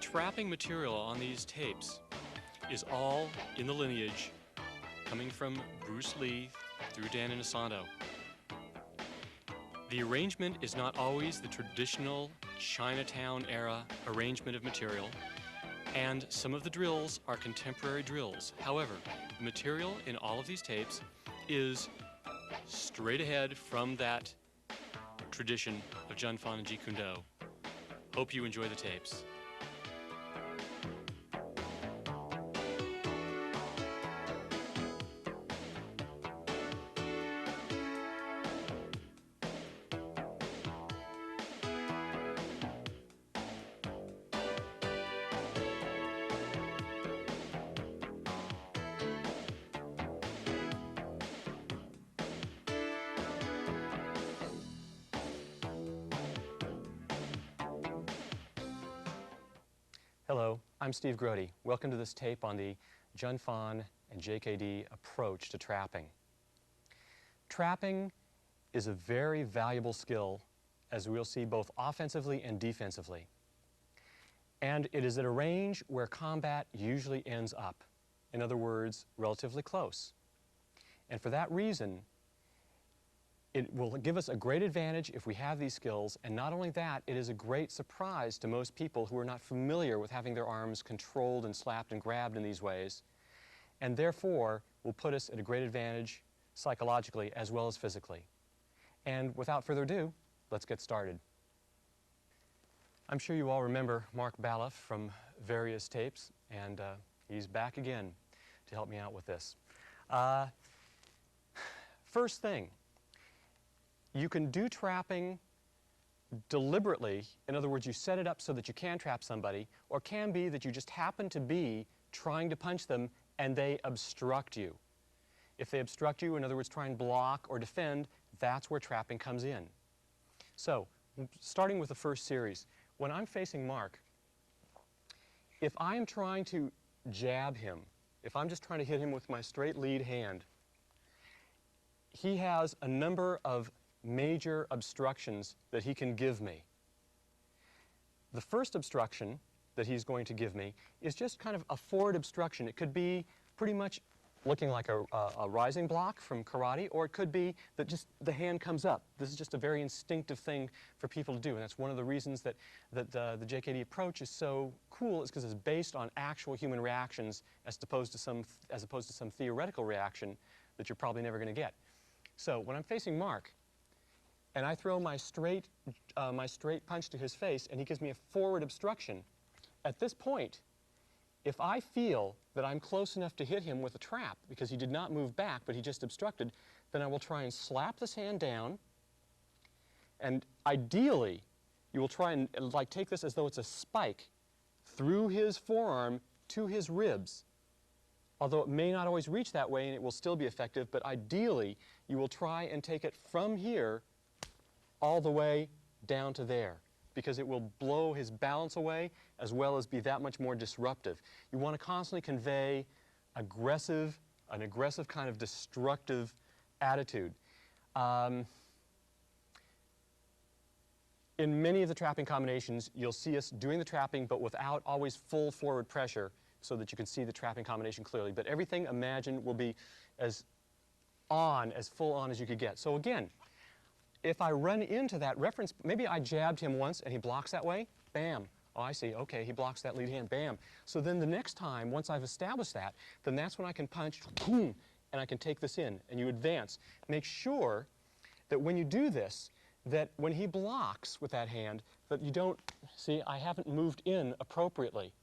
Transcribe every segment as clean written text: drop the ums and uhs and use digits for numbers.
trapping material on these tapes is all in the lineage coming from Bruce Lee through Dan Inosanto. The arrangement is not always the traditional Chinatown era arrangement of material, and some of the drills are contemporary drills. However, the material in all of these tapes is straight ahead from that tradition of Junfan and Jeet Kune Do. Hope you enjoy the tapes. Hello, I'm Steve Grdy. Welcome to this tape on the Junfan and JKD approach to trapping. Trapping is a very valuable skill, as we'll see, both offensively and defensively. And it is at a range where combat usually ends up. In other words, relatively close. And for that reason, it will give us a great advantage if we have these skills, and not only that, it is a great surprise to most people who are not familiar with having their arms controlled and slapped and grabbed in these ways, and therefore will put us at a great advantage psychologically as well as physically. And without further ado, let's get started. I'm sure you all remember Mark Baloff from various tapes, and he's back again to help me out with this. First thing, you can do trapping deliberately. In other words, you set it up so that you can trap somebody, or can be that you just happen to be trying to punch them and they obstruct you. If they obstruct you, in other words, try and block or defend, that's where trapping comes in. So, starting with the first series, when I'm facing Mark, if I am trying to jab him, if I'm just trying to hit him with my straight lead hand, he has a number of major obstructions that he can give me. The first obstruction that he's going to give me is just kind of a forward obstruction. It could be pretty much looking like a rising block from karate, or it could be that just the hand comes up. This is just a very instinctive thing for people to do, and that's one of the reasons that the JKD approach is so cool, is because it's based on actual human reactions as opposed to some theoretical reaction that you're probably never going to get. So when I'm facing Mark, and I throw my straight punch to his face, and he gives me a forward obstruction. At this point, if I feel that I'm close enough to hit him with a trap, because he did not move back, but he just obstructed, then I will try and slap this hand down, and ideally, you will try and take this as though it's a spike through his forearm to his ribs. Although it may not always reach that way, and it will still be effective, but ideally, you will try and take it from here all the way down to there, because it will blow his balance away as well as be that much more disruptive. You want to constantly convey an aggressive kind of destructive attitude. In many of the trapping combinations, you'll see us doing the trapping but without always full forward pressure so that you can see the trapping combination clearly. But everything, imagine, will be as full on as you could get. So again, if I run into that reference, maybe I jabbed him once and he blocks that way, bam. Oh, I see, okay, he blocks that lead hand, bam. So then the next time, once I've established that, then that's when I can punch, boom, and I can take this in, and you advance. Make sure that when you do this, that when he blocks with that hand, that you don't, see, I haven't moved in appropriately,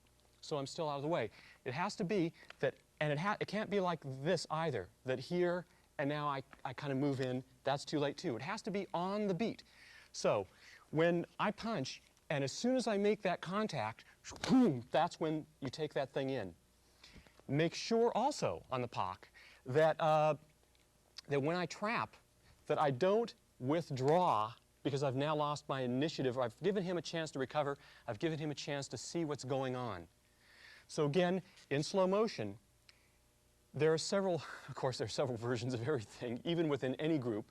so I'm still out of the way. It has to be that, and it can't be like this either, that here, and now I kind of move in, that's too late too. It has to be on the beat. So when I punch, and as soon as I make that contact, boom, that's when you take that thing in. Make sure also on the POC that, that when I trap, that I don't withdraw because I've now lost my initiative, or I've given him a chance to recover, I've given him a chance to see what's going on. So again, in slow motion, there are several versions of everything, even within any group,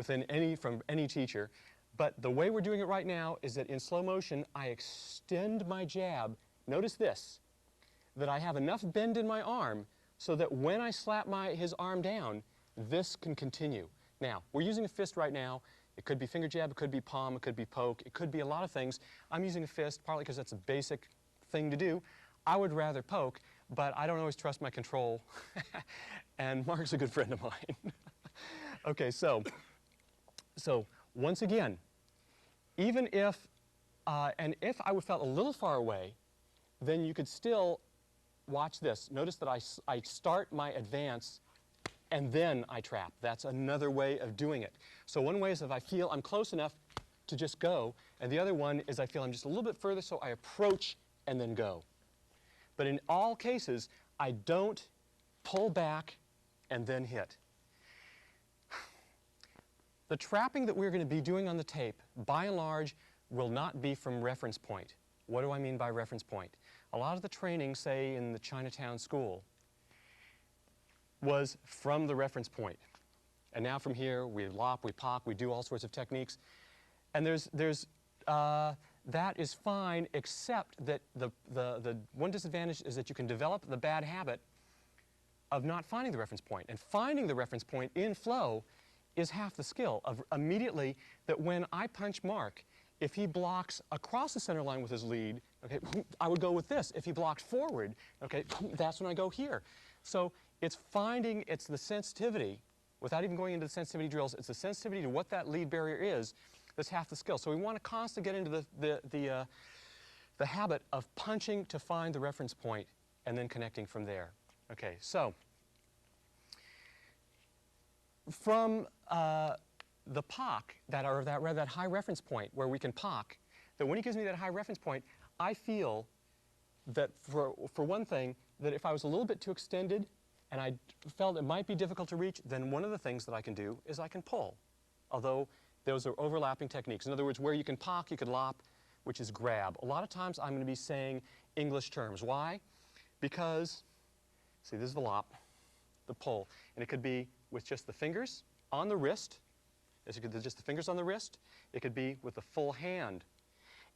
from any teacher. But the way we're doing it right now is that in slow motion, I extend my jab notice this, that I have enough bend in my arm so that when I slap his arm down, this can continue. Now, we're using a fist right now. It could be finger jab, it could be palm, it could be poke, it could be a lot of things. I'm using a fist partly because that's a basic thing to do. I would rather poke, but I don't always trust my control. And Mark's a good friend of mine. Okay, so once again, even if, and if I felt a little far away, then you could still watch this. Notice that I start my advance and then I trap. That's another way of doing it. So one way is if I feel I'm close enough to just go, and the other one is I feel I'm just a little bit further, so I approach and then go. But in all cases, I don't pull back and then hit. The trapping that we're going to be doing on the tape, by and large, will not be from reference point. What do I mean by reference point? A lot of the training, say in the Chinatown school, was from the reference point. And now from here, we lop, we pock, we do all sorts of techniques. And that is fine, except that the one disadvantage is that you can develop the bad habit of not finding the reference point. And finding the reference point in flow is half the skill of immediately that when I punch Mark, if he blocks across the center line with his lead, okay, I would go with this. If he blocks forward, okay, that's when I go here. So it's the sensitivity, without even going into the sensitivity drills, it's the sensitivity to what that lead barrier is that's half the skill. So we want to constantly get into the habit of punching to find the reference point and then connecting from there. Okay, so from the pock, that high reference point where we can pock, that when he gives me that high reference point, I feel that for one thing, that if I was a little bit too extended and I felt it might be difficult to reach, then one of the things that I can do is I can pull. Although those are overlapping techniques. In other words, where you can pock, you could lop, which is grab. A lot of times I'm going to be saying English terms. Why? Because, see, this is the lop, the pull. And it could be with just the fingers on the wrist. Just the fingers on the wrist. It could be with the full hand.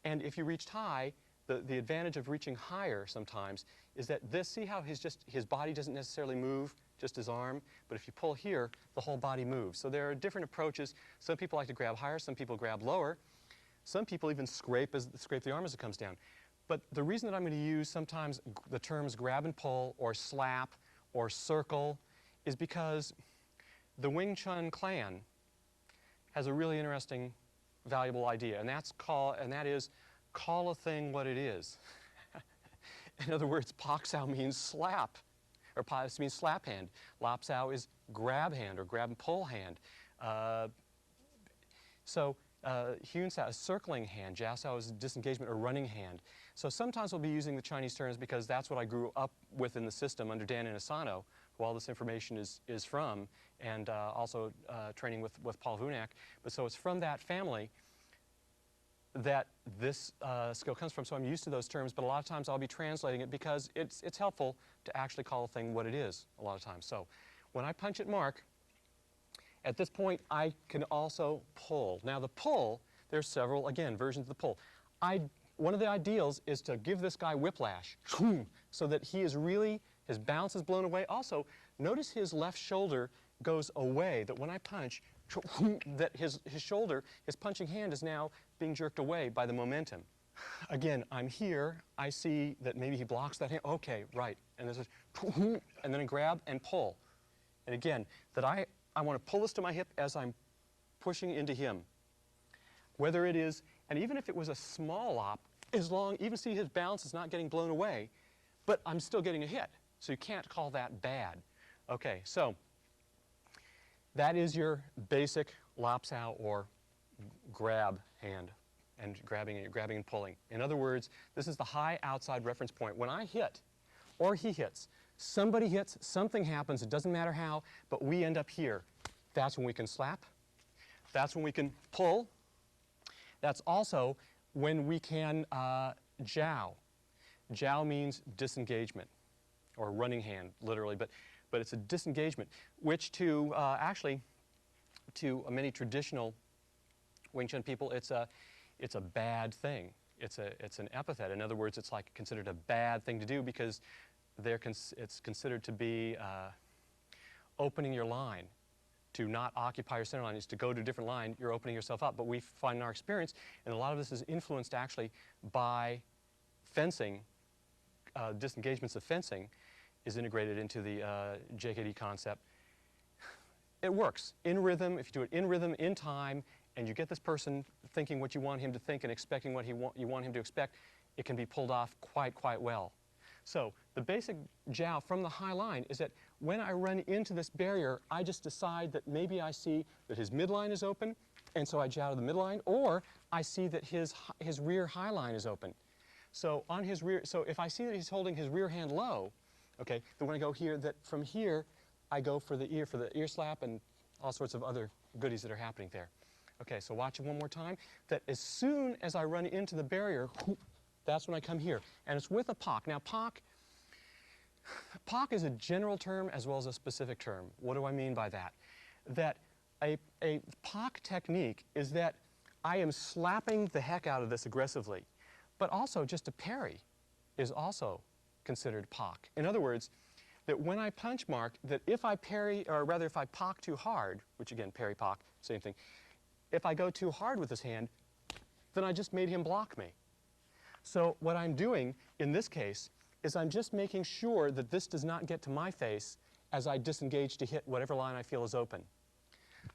And if you reached high, the advantage of reaching higher sometimes is that see how his body doesn't necessarily move, just his arm, but if you pull here, the whole body moves. So there are different approaches. Some people like to grab higher, some people grab lower. Some people even scrape the arm as it comes down. But the reason that I'm going to use sometimes the terms grab and pull or slap or circle is because the Wing Chun clan has a really interesting, valuable idea, and that is call a thing what it is. In other words, Pak Sao means slap, or Pas means slap hand. Lap Sao is grab hand or grab and pull hand. Hyun Sao is circling hand. Jia Sao is disengagement or running hand. So sometimes we'll be using the Chinese terms because that's what I grew up with in the system under Dan Inosanto, who all this information is from, and also training with Paul Vunak. But so it's from that family that this skill comes from, so I'm used to those terms, but a lot of times I'll be translating it because it's helpful to actually call a thing what it is a lot of times. So when I punch at Mark, at this point I can also pull. Now the pull, there's several, again, versions of the pull. One of the ideals is to give this guy whiplash, so that his balance is blown away. Also, notice his left shoulder goes away, that when I punch, that his shoulder, his punching hand is now being jerked away by the momentum. Again, I'm here, I see that maybe he blocks that hand, okay, right, and there's and then I grab and pull. And again, that I want to pull this to my hip as I'm pushing into him. Whether it is, and even if it was a small lop, even see his balance is not getting blown away, but I'm still getting a hit. So you can't call that bad. Okay, so that is your basic lap sao or grab hand, and grabbing and pulling. In other words, this is the high outside reference point. When I hit, or he hits, somebody hits, something happens, it doesn't matter how, but we end up here. That's when we can slap. That's when we can pull. That's also when we can jiao. Jiao means disengagement, or running hand, literally, but it's a disengagement, which actually, to many traditional Wing Chun people, it's a bad thing. it's an epithet. In other words, it's like considered a bad thing to do because it's considered to be opening your line. To not occupy your center line is to go to a different line. You're opening yourself up. But we find in our experience, and a lot of this is influenced actually by fencing, disengagements of fencing is integrated into the JKD concept. It works in rhythm. If you do it in rhythm, in time, and you get this person thinking what you want him to think and expecting what you want him to expect, it can be pulled off quite well. So the basic jiao from the high line is that when I run into this barrier, I just decide that maybe I see that his midline is open, and so I jiao to the midline, or I see that his rear high line is open. So on his rear, so if I see that he's holding his rear hand low, okay, then when I go here, that from here, I go for the ear slap and all sorts of other goodies that are happening there. Okay, so watch it one more time. That as soon as I run into the barrier, that's when I come here. And it's with a POC. Now, POC is a general term as well as a specific term. What do I mean by that? That a POC technique is that I am slapping the heck out of this aggressively. But also just a parry is also considered POC. In other words, that when I punch Mark, that if I parry, or rather if I POC too hard, which again, parry, POC, same thing, if I go too hard with this hand, then I just made him block me. So what I'm doing in this case is I'm just making sure that this does not get to my face as I disengage to hit whatever line I feel is open.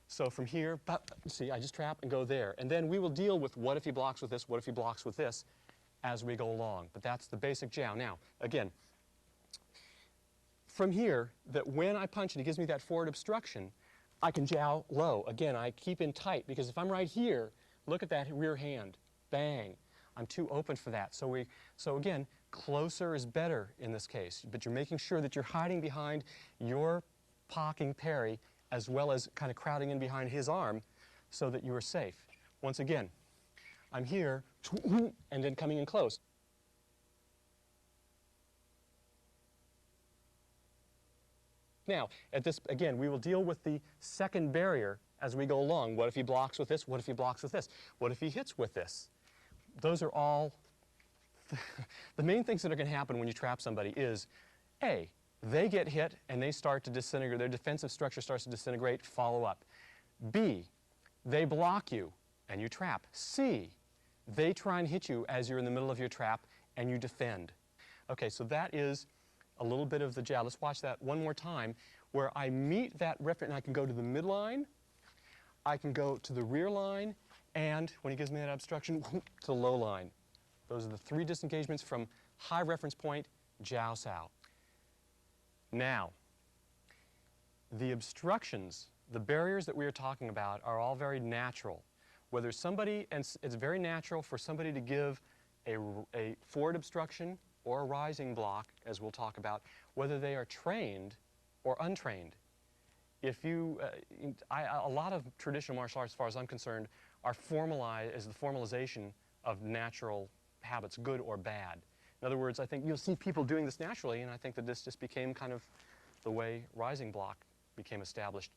So from here, see, I just trap and go there. And then we will deal with what if he blocks with this, what if he blocks with this as we go along. But that's the basic jiao. Now, again, from here, that when I punch and he gives me that forward obstruction, I can jiao low. Again, I keep in tight because if I'm right here, look at that rear hand. Bang. I'm too open for that. So again, closer is better in this case. But you're making sure that you're hiding behind your POCing parry as well as kind of crowding in behind his arm so that you are safe. Once again, I'm here and then coming in close. Now, at this, again, we will deal with the second barrier as we go along. What if he blocks with this? What if he blocks with this? What if he hits with this? Those are all the main things that are going to happen when you trap somebody is, A, they get hit and they start to disintegrate. Their defensive structure starts to disintegrate. Follow up. B, they block you and you trap. C, they try and hit you as you're in the middle of your trap and you defend. Okay, so that is a little bit of the jiao. Let's watch that one more time where I meet that reference and I can go to the midline, I can go to the rear line, and when he gives me that obstruction, to the low line. Those are the three disengagements from high reference point, jiao sao. Now, the obstructions, the barriers that we are talking about are all very natural. Whether somebody, and it's very natural for somebody to give a forward obstruction or a rising block, as we'll talk about, whether they are trained or untrained. If you, a lot of traditional martial arts, as far as I'm concerned, are formalized as the formalization of natural habits, good or bad. In other words, I think you'll see people doing this naturally, and I think that this just became kind of the way rising block became established.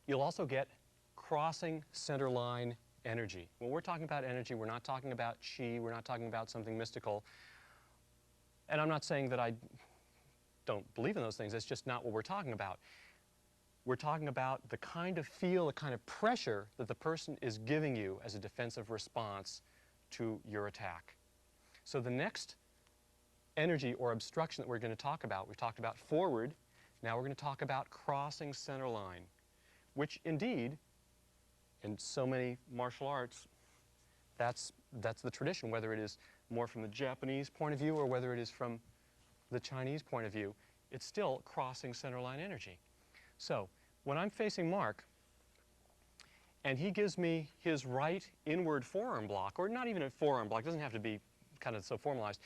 You'll also get crossing center line energy. When we're talking about energy, we're not talking about chi, we're not talking about something mystical. And I'm not saying that I don't believe in those things, that's just not what we're talking about. We're talking about the kind of feel, the kind of pressure that the person is giving you as a defensive response to your attack. So the next energy or obstruction that we're going to talk about, we've talked about forward, now we're going to talk about crossing center line, which indeed, in so many martial arts, that's the tradition, whether it is more from the Japanese point of view or whether it is from the Chinese point of view, it's still crossing center line energy. So when I'm facing Mark and he gives me his right inward forearm block, or not even a forearm block, it doesn't have to be kind of so formalized.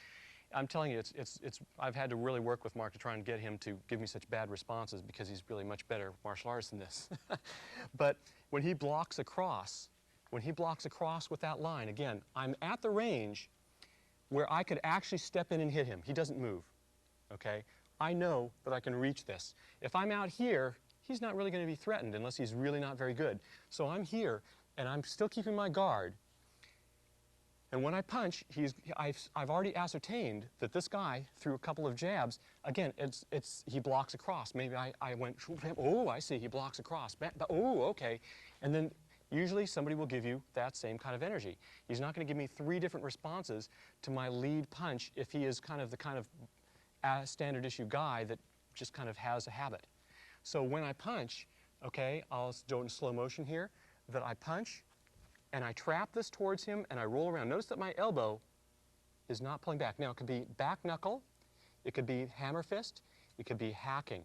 I'm telling you, I've had to really work with Mark to try and get him to give me such bad responses because he's really much better martial artist than this. But when he blocks across with that line, again, I'm at the range where I could actually step in and hit him. He doesn't move, okay? I know that I can reach this. If I'm out here, he's not really going to be threatened unless he's really not very good. So I'm here, and I'm still keeping my guard. And when I punch, I've already ascertained that this guy, through a couple of jabs, again, he blocks across. Maybe I went, oh, I see, he blocks across. Oh, okay. And then usually somebody will give you that same kind of energy. He's not going to give me 3 different responses to my lead punch if he is kind of the kind of standard issue guy that just kind of has a habit. So when I punch, okay, I'll do it in slow motion here, that I punch, and I trap this towards him, and I roll around. Notice that my elbow is not pulling back. Now, it could be back knuckle, it could be hammer fist, it could be hacking,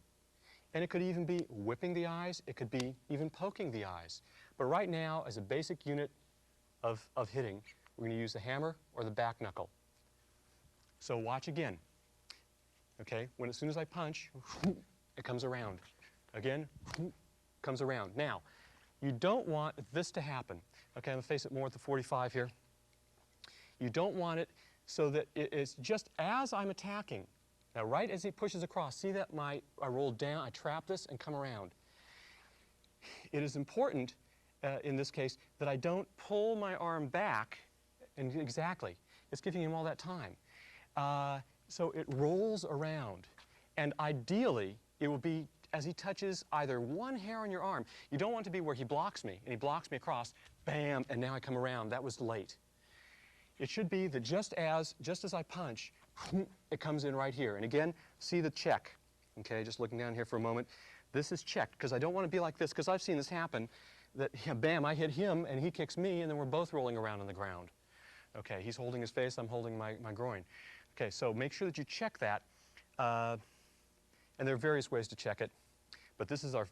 and it could even be whipping the eyes, it could be even poking the eyes. But right now, as a basic unit of hitting, we're going to use the hammer or the back knuckle. So watch again. Okay, as soon as I punch, it comes around. Again, comes around. Now, you don't want this to happen. Okay, I'm going to face it more at the 45 here. You don't want it so that it's just as I'm attacking. Now, right as he pushes across, see that I roll down, I trap this, and come around. It is important, in this case, that I don't pull my arm back, and exactly. It's giving him all that time. So it rolls around. And ideally, it will be as he touches either one hair on your arm. You don't want it to be where he blocks me, and he blocks me across, bam, and now I come around. That was late. It should be that just as I punch, it comes in right here. And again, see the check. Okay, just looking down here for a moment. This is checked, because I don't want to be like this, because I've seen this happen, that, yeah, bam, I hit him, and he kicks me, and then we're both rolling around on the ground. Okay, he's holding his face, I'm holding my groin. Okay, so make sure that you check that. And there are various ways to check it, but this is our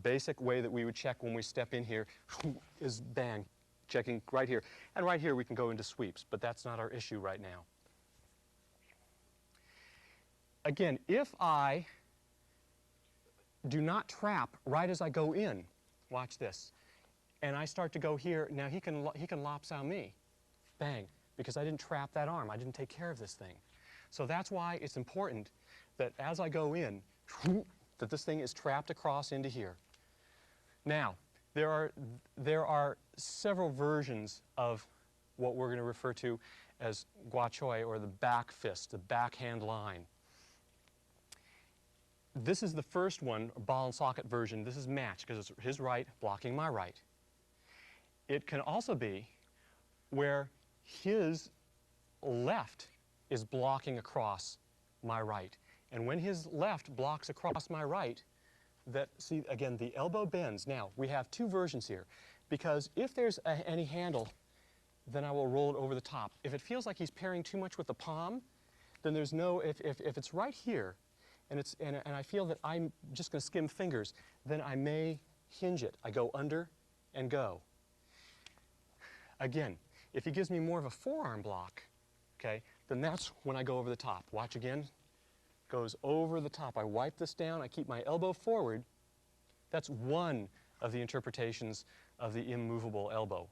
basic way that we would check when we step in here, is bang, checking right here. And right here we can go into sweeps, but that's not our issue right now. Again, if I do not trap right as I go in, watch this, and I start to go here, now he can lopsow me, bang, because I didn't trap that arm, I didn't take care of this thing. So that's why it's important that as I go in, that this thing is trapped across into here. Now, there are several versions of what we're going to refer to as gua choi, or the back fist, the backhand line. This is the first one, ball and socket version. This is matched, because it's his right blocking my right. It can also be where his left is blocking across my right. And when his left blocks across my right, see, again, the elbow bends. Now, we have 2 versions here, because if there's any handle, then I will roll it over the top. If it feels like he's pairing too much with the palm, then there's no, if it's right here, and I feel that I'm just going to skim fingers, then I may hinge it. I go under and go. Again, if he gives me more of a forearm block, okay, then that's when I go over the top. Watch again. Goes over the top. I wipe this down. I keep my elbow forward. That's one of the interpretations of the immovable elbow.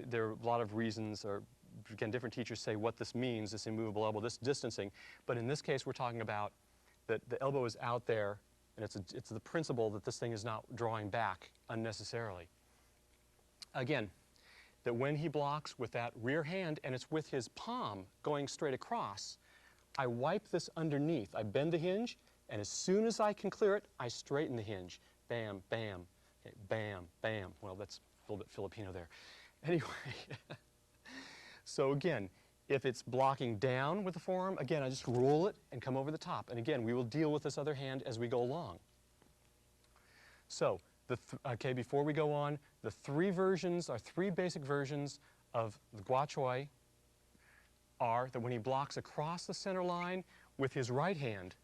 There are a lot of reasons, or again, different teachers say what this means, this immovable elbow, this distancing. But in this case, we're talking about that the elbow is out there, and it's the principle that this thing is not drawing back unnecessarily. Again, that when he blocks with that rear hand, and it's with his palm going straight across, I wipe this underneath. I bend the hinge, and as soon as I can clear it, I straighten the hinge. Bam, bam, okay, bam, bam. Well, that's a little bit Filipino there. Anyway, so again, if it's blocking down with the forearm, again, I just roll it and come over the top. And again, we will deal with this other hand as we go along. So, okay, before we go on, the 3 versions are 3 basic versions of the gua choi are that when he blocks across the center line with his right hand,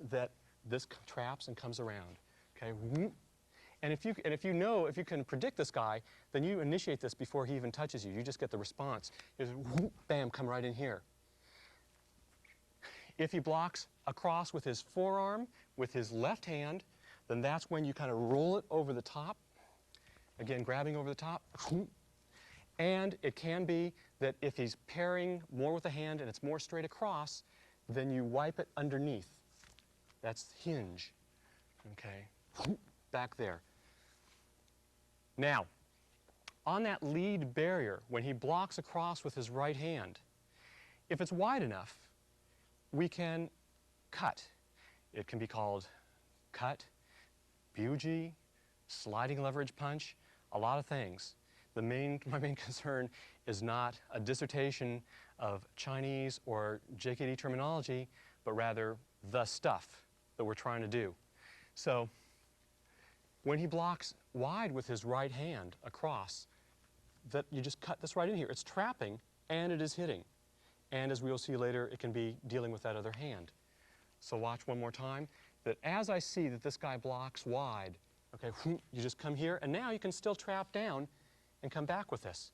that this traps and comes around. Okay, and if you can predict this guy, then you initiate this before he even touches you. You just get the response. Just whoop, bam, come right in here. If he blocks across with his forearm, with his left hand, then that's when you kind of roll it over the top. Again, grabbing over the top. And it can be that if he's pairing more with the hand and it's more straight across, then you wipe it underneath. That's hinge. Okay, back there. Now, on that lead barrier, when he blocks across with his right hand, if it's wide enough, we can cut. It can be called cut, buji, sliding leverage punch, a lot of things. My main concern is not a dissertation of Chinese or JKD terminology, but rather the stuff that we're trying to do. So when he blocks wide with his right hand across, that you just cut this right in here. It's trapping and it is hitting. And as we will see later, it can be dealing with that other hand. So watch one more time, that as I see that this guy blocks wide, okay, you just come here, and now you can still trap down and come back with this.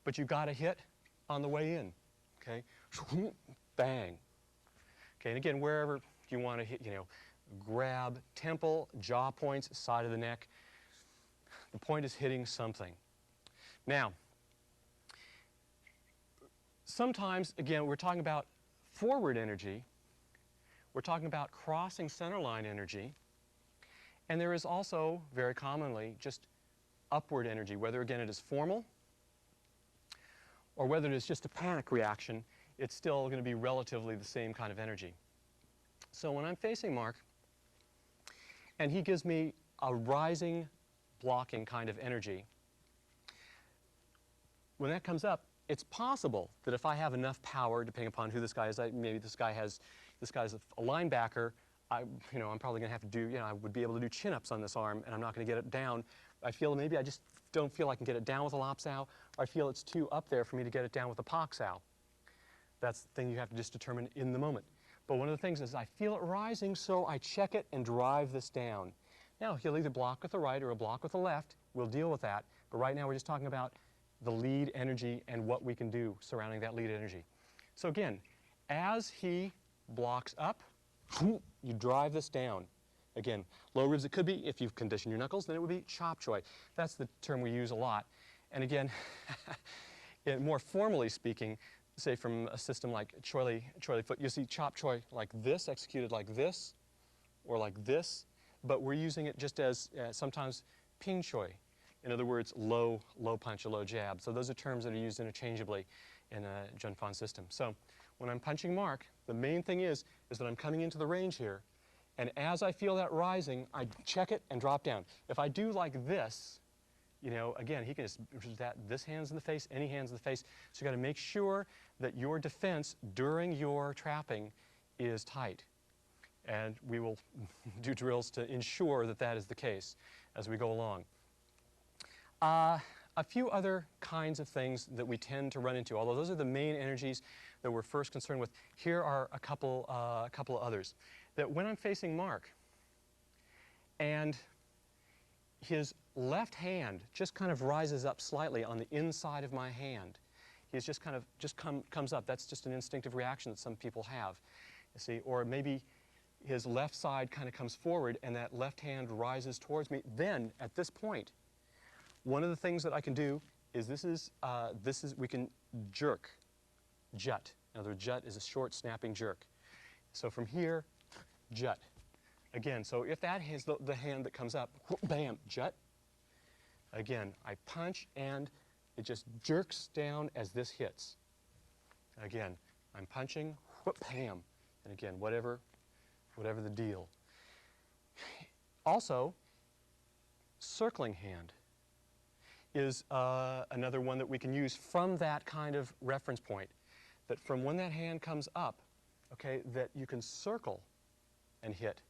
But you got to hit on the way in, okay? Bang. Okay, and again, wherever you want to hit, grab temple, jaw points, side of the neck. The point is hitting something. Now, sometimes, again, we're talking about forward energy. We're talking about crossing center line energy. And there is also, very commonly, just upward energy, whether, again, it is formal or whether it is just a panic reaction, it's still going to be relatively the same kind of energy. So when I'm facing Mark, and he gives me a rising, blocking kind of energy, when that comes up, it's possible that if I have enough power, depending upon who this guy is, maybe this guy's a linebacker, I'm probably going to have to do, I would be able to do chin-ups on this arm, and I'm not going to get it down. I feel maybe I just don't feel I can get it down with a lop sow, or I feel it's too up there for me to get it down with a pok sow. That's the thing you have to just determine in the moment. But one of the things is I feel it rising, so I check it and drive this down. Now, he'll either block with the right or a block with the left. We'll deal with that. But right now, we're just talking about the lead energy and what we can do surrounding that lead energy. So again, as he blocks up, you drive this down. Again, low ribs, it could be, if you've conditioned your knuckles, then it would be chop choy. That's the term we use a lot. And again, more formally speaking, say from a system like choy foot, you see chop choy like this, executed like this, or like this, but we're using it just as sometimes ping choy. In other words, low punch, a low jab. So those are terms that are used interchangeably in a Junfan system. So when I'm punching Mark, the main thing is that I'm coming into the range here, and as I feel that rising, I check it and drop down. If I do like this, again, he can just, this hand's in the face, any hand's in the face. So you got to make sure that your defense during your trapping is tight. And we will do drills to ensure that that is the case as we go along. A few other kinds of things that we tend to run into, although those are the main energies that we're first concerned with. Here are a couple of others. That when I'm facing Mark, and his left hand just kind of rises up slightly on the inside of my hand. He's just kind of comes up. That's just an instinctive reaction that some people have, you see. Or maybe his left side kind of comes forward and that left hand rises towards me. Then, at this point, one of the things that I can do is we can jerk, jut. In other words, jut is a short snapping jerk. So from here, jut. Again, so if that is the hand that comes up, bam, jut. Again, I punch and it just jerks down as this hits. Again, I'm punching, bam, and again, whatever the deal. Also, circling hand is another one that we can use from that kind of reference point. That from when that hand comes up, okay, that you can circle and hit.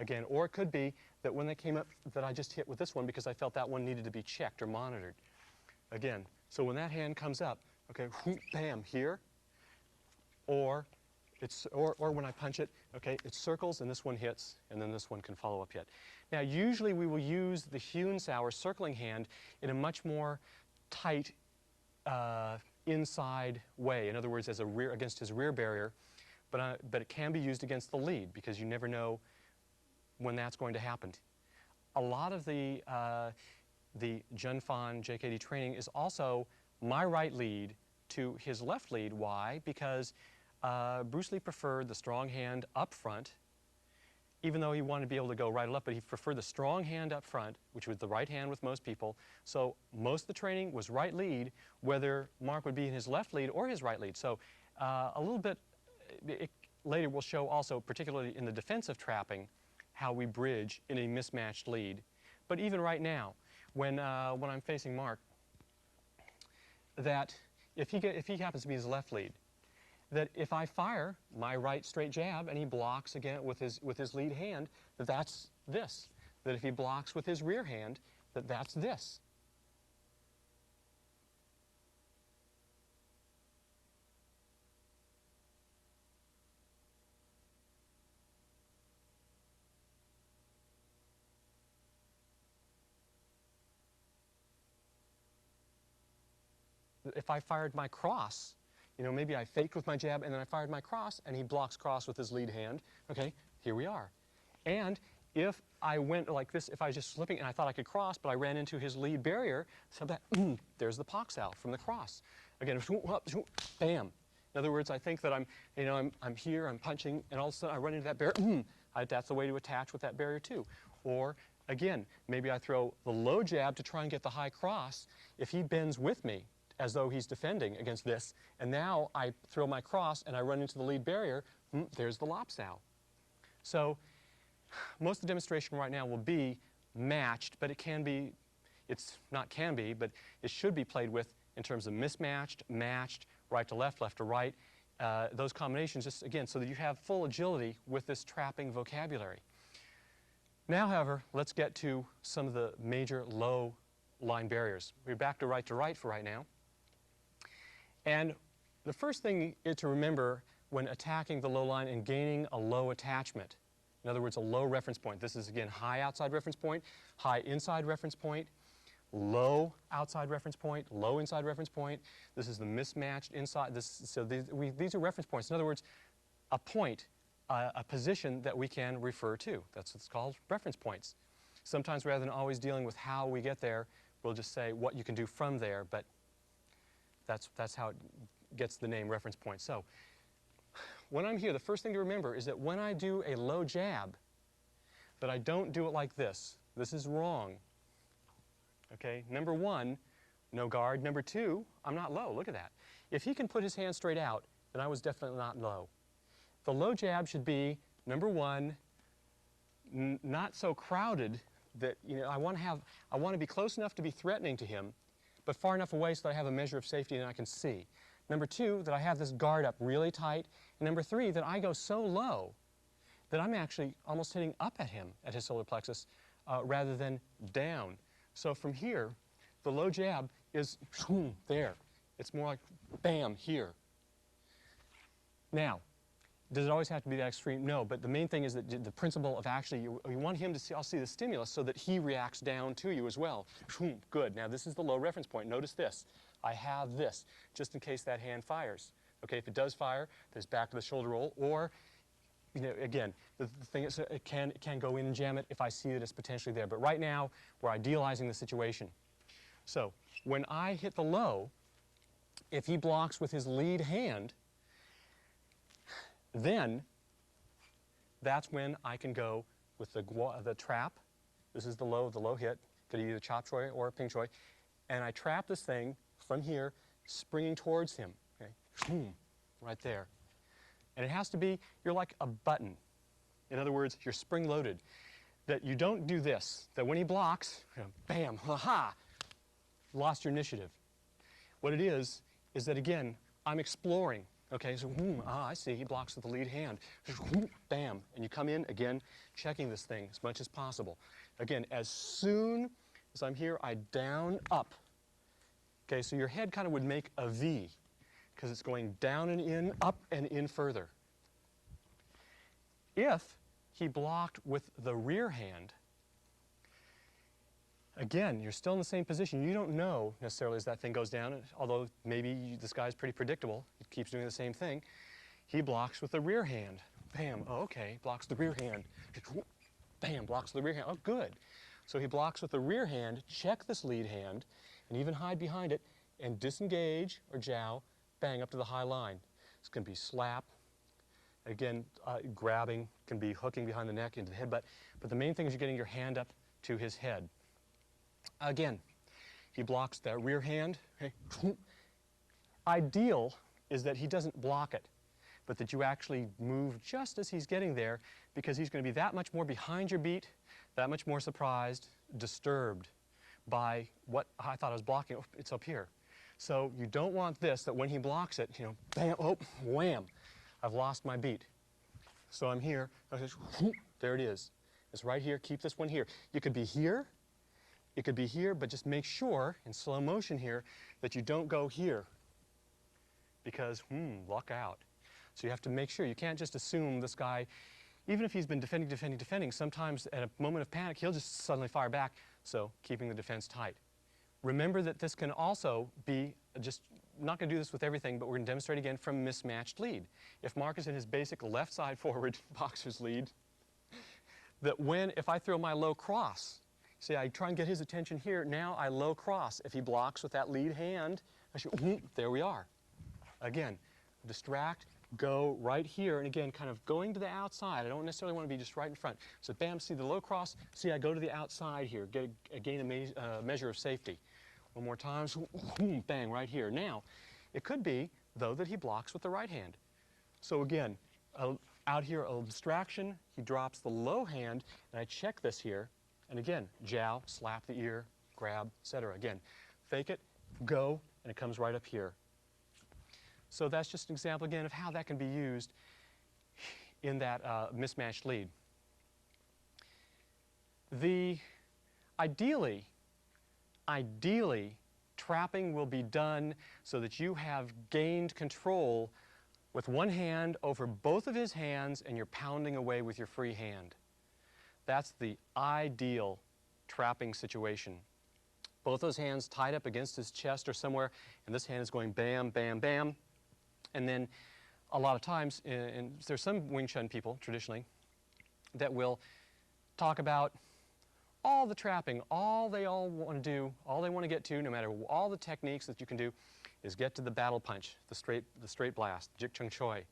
Again, or it could be that when they came up that I just hit with this one because I felt that one needed to be checked or monitored. Again, so when that hand comes up, okay, bam, here, or when I punch it, okay, it circles and this one hits, and then this one can follow up hit. Now, usually we will use the Hyun-Sao or circling hand in a much more tight inside way. In other words, as against his rear barrier, but it can be used against the lead because you never know when that's going to happen. A lot of the Junfan JKD training is also my right lead to his left lead. Why? Because Bruce Lee preferred the strong hand up front even though he wanted to be able to go right or left, but he preferred the strong hand up front, which was the right hand with most people. So most of the training was right lead, whether Mark would be in his left lead or his right lead. So a little bit, later we'll show also, particularly in the defensive trapping, how we bridge in a mismatched lead. But even right now, when I'm facing Mark, that if he happens to be his left lead, that if I fire my right straight jab and he blocks again with his lead hand, that's this. That if he blocks with his rear hand, that's this. If I fired my cross, you know, maybe I faked with my jab and then I fired my cross and he blocks cross with his lead hand. Okay, here we are. And if I went like this, if I was just slipping and I thought I could cross, but I ran into his lead barrier, so that, there's the Poxal from the cross. Again, bam. In other words, I think that I'm here, I'm punching, and all of a sudden I run into that barrier. That's the way to attach with that barrier too. Or again, maybe I throw the low jab to try and get the high cross. If he bends with me, as though he's defending against this, and now I throw my cross and I run into the lead barrier, there's the Lopsow. So most of the demonstration right now will be matched, but it's not can be, but it should be played with in terms of mismatched, matched, right to left, left to right, those combinations, just again, so that you have full agility with this trapping vocabulary. Now, however, let's get to some of the major low line barriers. We're back to right for right now. And the first thing is to remember when attacking the low line and gaining a low attachment. In other words, a low reference point. This is, again, high outside reference point, high inside reference point, low outside reference point, low inside reference point. This is the mismatched inside. These are reference points. In other words, a point, a position that we can refer to. That's what's called reference points. Sometimes rather than always dealing with how we get there, we'll just say what you can do from there, but that's how it gets the name reference point. So when I'm here, the first thing to remember is that when I do a low jab, that I don't do it like this. This is wrong. Okay, number one, no guard. Number two, I'm not low. Look at that. If he can put his hand straight out, then I was definitely not low. The low jab should be, number one, not so crowded that, you know, I want to be close enough to be threatening to him, but far enough away so that I have a measure of safety and I can see. Number two, that I have this guard up really tight. And number three, that I go so low that I'm actually almost hitting up at him, at his solar plexus, rather than down. So from here, the low jab is there. It's more like bam, here. Now, does it always have to be that extreme? No, but the main thing is that the principle of actually, you want him to see the stimulus so that he reacts down to you as well. Good. Now this is the low reference point. Notice this. I have this, just in case that hand fires. Okay, if it does fire, there's back to the shoulder roll, or, you know, again, the thing is, it can go in and jam it if I see that it's potentially there. But right now, we're idealizing the situation. So when I hit the low, if he blocks with his lead hand, then that's when I can go with the trap. This is the low hit. Could either chop choy or ping choy. And I trap this thing from here, springing towards him. Okay, right there. And it has to be, you're like a button. In other words, you're spring-loaded. That you don't do this. That when he blocks, bam, ha-ha, lost your initiative. What it is that again, I'm exploring. Okay, so I see, he blocks with the lead hand. Bam, and you come in, again, checking this thing as much as possible. Again, as soon as I'm here, I down, up. Okay, so your head kind of would make a V, because it's going down and in, up and in further. If he blocked with the rear hand, again, you're still in the same position. You don't know necessarily as that thing goes down, although maybe this guy's pretty predictable. He keeps doing the same thing. He blocks with the rear hand. Bam, oh, okay, blocks the rear hand. Bam, blocks the rear hand. Oh, good. So he blocks with the rear hand, check this lead hand, and even hide behind it, and disengage or jow, bang, up to the high line. It's going to be slap, Again, grabbing can be hooking behind the neck into the headbutt, but the main thing is you're getting your hand up to his head. Again, he blocks that rear hand. Okay. Ideal is that he doesn't block it, but that you actually move just as he's getting there, because he's going to be that much more behind your beat, that much more surprised, disturbed by what I thought I was blocking. Oh, it's up here. So you don't want this, that when he blocks it, you know, bam, oh, wham, I've lost my beat. So I'm here, there it is. It's right here, keep this one here. You could be here, it could be here, but just make sure, in slow motion here, that you don't go here. Because, luck out. So you have to make sure, you can't just assume this guy, even if he's been defending, sometimes at a moment of panic, he'll just suddenly fire back, so keeping the defense tight. Remember that this can also be, just not going to do this with everything, but we're going to demonstrate again from mismatched lead. If Mark is in his basic left side forward boxer's lead, that if I throw my low cross, see, I try and get his attention here, now I low cross. If he blocks with that lead hand, I should, there we are. Again, distract, go right here, and again, kind of going to the outside. I don't necessarily want to be just right in front. So bam, see the low cross, see I go to the outside here, gain a measure of safety. One more time, so, bang, right here. Now, it could be, though, that he blocks with the right hand. So again, out here, a distraction, he drops the low hand, and I check this here, and again, jow, slap the ear, grab, etc. Again, fake it, go, and it comes right up here. So that's just an example, again, of how that can be used in that mismatched lead. Ideally, trapping will be done so that you have gained control with one hand over both of his hands and you're pounding away with your free hand. That's the ideal trapping situation. Both those hands tied up against his chest or somewhere, and this hand is going bam, bam, bam. And then a lot of times, and there's some Wing Chun people traditionally that will talk about all the trapping, all they want to do, all they want to get to, no matter all the techniques that you can do, is get to the battle punch, the straight blast, Jik Chung Choi.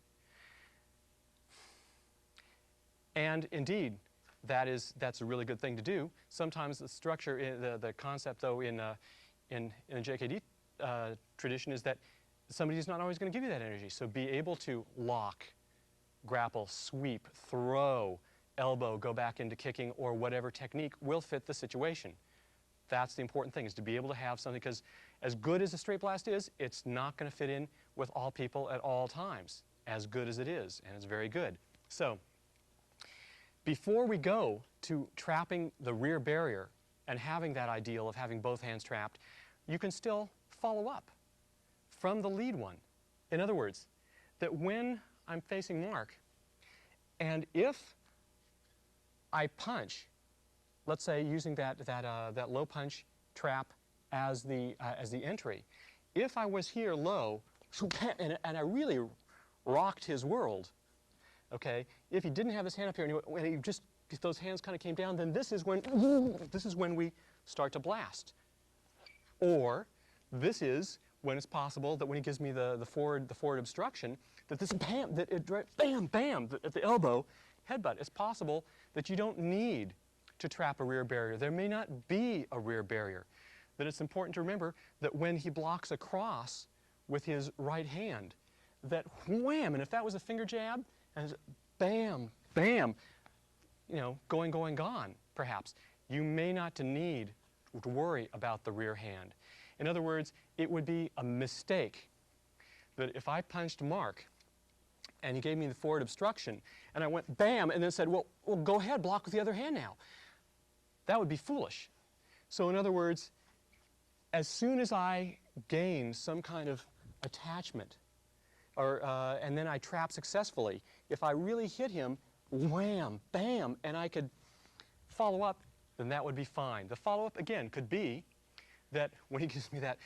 And indeed, that's a really good thing to do. Sometimes the structure, the concept though in the JKD tradition is that somebody's not always going to give you that energy. So be able to lock, grapple, sweep, throw, elbow, go back into kicking, or whatever technique will fit the situation. That's the important thing, is to be able to have something, because as good as a straight blast is, it's not going to fit in with all people at all times, as good as it is, and it's very good. So before we go to trapping the rear barrier and having that ideal of having both hands trapped, you can still follow up from the lead one. In other words, that when I'm facing Mark, and if I punch, let's say using that low punch trap as the entry, if I was here low, and I really rocked his world, okay, if he didn't have his hand up here and if those hands kind of came down, then this is when we start to blast. Or this is when it's possible that when he gives me the forward obstruction, that this bam, bam, bam, at the elbow, headbutt. It's possible that you don't need to trap a rear barrier. There may not be a rear barrier. That it's important to remember that when he blocks across with his right hand, that wham, and if that was a finger jab, and bam, bam, you know, going, gone, perhaps, you may not need to worry about the rear hand. In other words, it would be a mistake that if I punched Mark and he gave me the forward obstruction and I went bam and then said, well, go ahead, block with the other hand now. That would be foolish. So in other words, as soon as I gain some kind of attachment and then I trap successfully, if I really hit him, wham, bam, and I could follow up, then that would be fine. The follow-up, again, could be that when he gives me that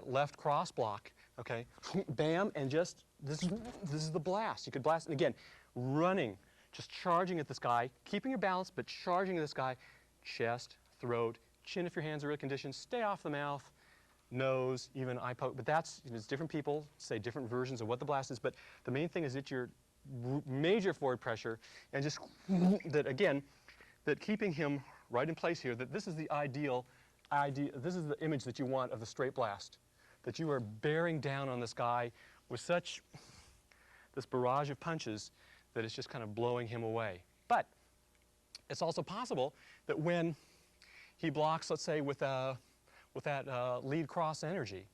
left cross block, okay, bam, and just, this is the blast. You could blast, and again, running, just charging at this guy, keeping your balance, but charging at this guy, chest, throat, chin if your hands are really conditioned, stay off the mouth, nose, even eye poke, but it's different people say different versions of what the blast is, but the main thing is that you're major forward pressure, and just that again, that keeping him right in place here, that this is the this is the image that you want of the straight blast, that you are bearing down on this guy with such this barrage of punches that it's just kind of blowing him away. But it's also possible that when he blocks, let's say, with that lead cross energy,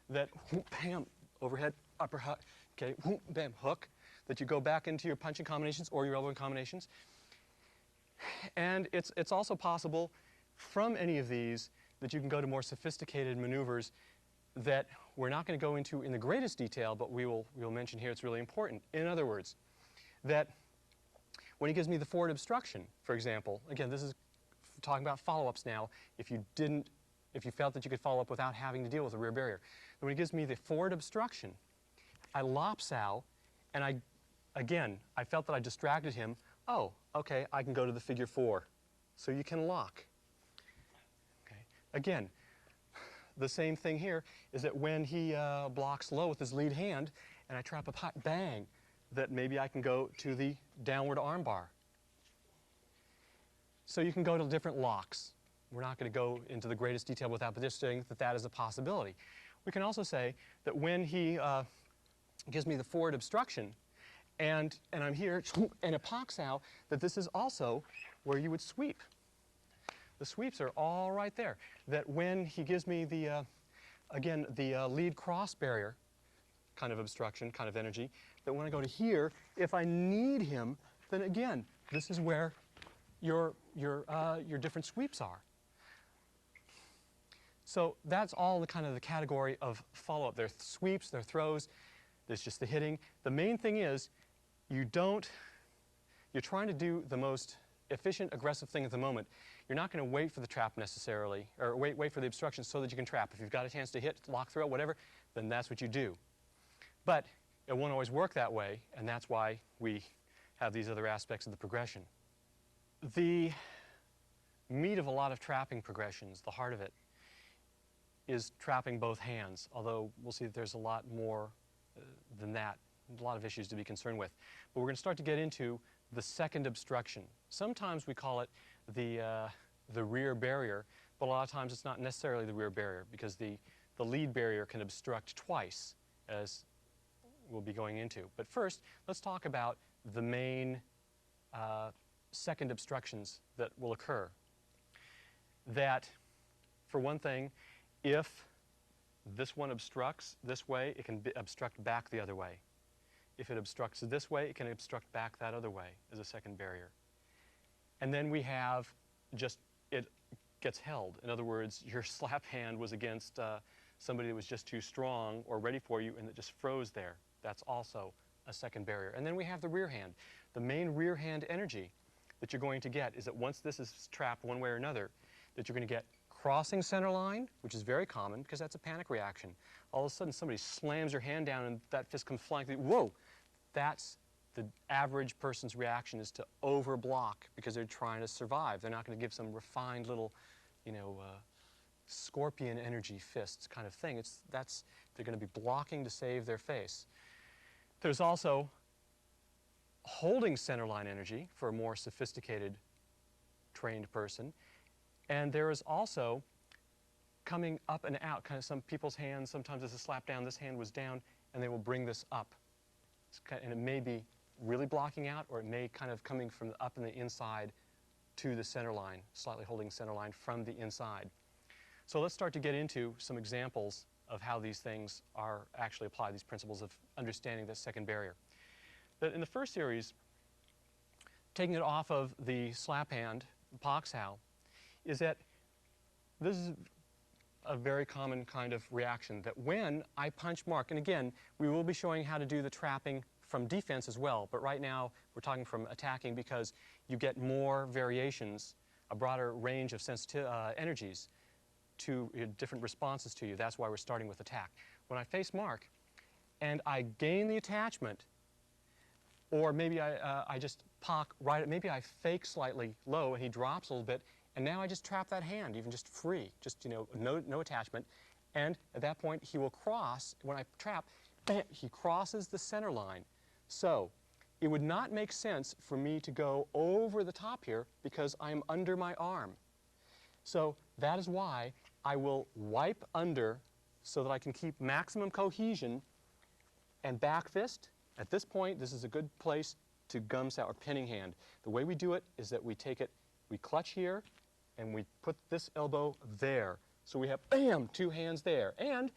that whoop, bam, overhead, uppercut, okay, whoop, bam, hook, that you go back into your punching combinations or your elbowing combinations. And it's also possible from any of these that you can go to more sophisticated maneuvers that we're not going to go into in the greatest detail, but we'll mention here it's really important. In other words, that when he gives me the forward obstruction, for example, again, this is talking about follow-ups now, if you felt that you could follow up without having to deal with a rear barrier. When he gives me the forward obstruction, I lopsow, and I felt that I distracted him. Oh, okay, I can go to the figure 4. So you can lock. Okay. Again, the same thing here is that when he blocks low with his lead hand, and I trap a pot, bang, that maybe I can go to the downward arm bar. So you can go to different locks. We're not going to go into the greatest detail with that, but just saying that that is a possibility. We can also say that when he gives me the forward obstruction, and I'm here, and a poxow, that this is also where you would sweep. The sweeps are all right there. That when he gives me the, again, the lead cross barrier kind of obstruction, kind of energy, that when I go to here, if I need him, then again, this is where your different sweeps are. So that's all the kind of the category of follow-up. There are sweeps, there are throws, there's just the hitting. The main thing is you're trying to do the most efficient, aggressive thing at the moment. You're not going to wait for the trap necessarily, or wait for the obstruction so that you can trap. If you've got a chance to hit, lock, throw, whatever, then that's what you do. But it won't always work that way, and that's why we have these other aspects of the progression. The meat of a lot of trapping progressions, the heart of it, is trapping both hands, although we'll see that there's a lot more than that, a lot of issues to be concerned with. But we're going to start to get into the second obstruction. Sometimes we call it the rear barrier, but a lot of times it's not necessarily the rear barrier because the lead barrier can obstruct twice, as we'll be going into. But first, let's talk about the main second obstructions that will occur. That, for one thing, if this one obstructs this way, it can obstruct back the other way. If it obstructs this way, it can obstruct back that other way as a second barrier. And then we have just, it gets held. In other words, your slap hand was against somebody that was just too strong or ready for you and it just froze there. That's also a second barrier. And then we have the rear hand. The main rear hand energy that you're going to get is that once this is trapped one way or another, that you're going to get crossing center line, which is very common because that's a panic reaction. All of a sudden somebody slams your hand down and that fist comes flying through. Whoa! That's the average person's reaction, is to overblock because they're trying to survive. They're not going to give some refined little, scorpion energy fists kind of thing. They're going to be blocking to save their face. There's also holding center line energy for a more sophisticated, trained person. And there is also coming up and out, kind of some people's hands, sometimes as a slap down, this hand was down, and they will bring this up. And it may be really blocking out, or it may kind of coming from the up and the inside to the center line, slightly holding center line from the inside. So let's start to get into some examples of how these things are actually applied, these principles of understanding this second barrier. That in the first series, taking it off of the slap hand, poxhow, is that this is a very common kind of reaction, that when I punch mark, and again, we will be showing how to do the trapping from defense as well, but right now we're talking from attacking because you get more variations, a broader range of energies to different responses to you. That's why we're starting with attack. When I face mark and I gain the attachment, or maybe I just pock right, maybe I fake slightly low and he drops a little bit, and now I just trap that hand, even just free, just no attachment. And at that point, he will cross. When I trap, bam, he crosses the center line. So it would not make sense for me to go over the top here because I am under my arm. So that is why I will wipe under so that I can keep maximum cohesion and back fist. At this point, this is a good place to gum sow or pinning hand. The way we do it is that we take it, we clutch here, and we put this elbow there. So we have, bam, two hands there. And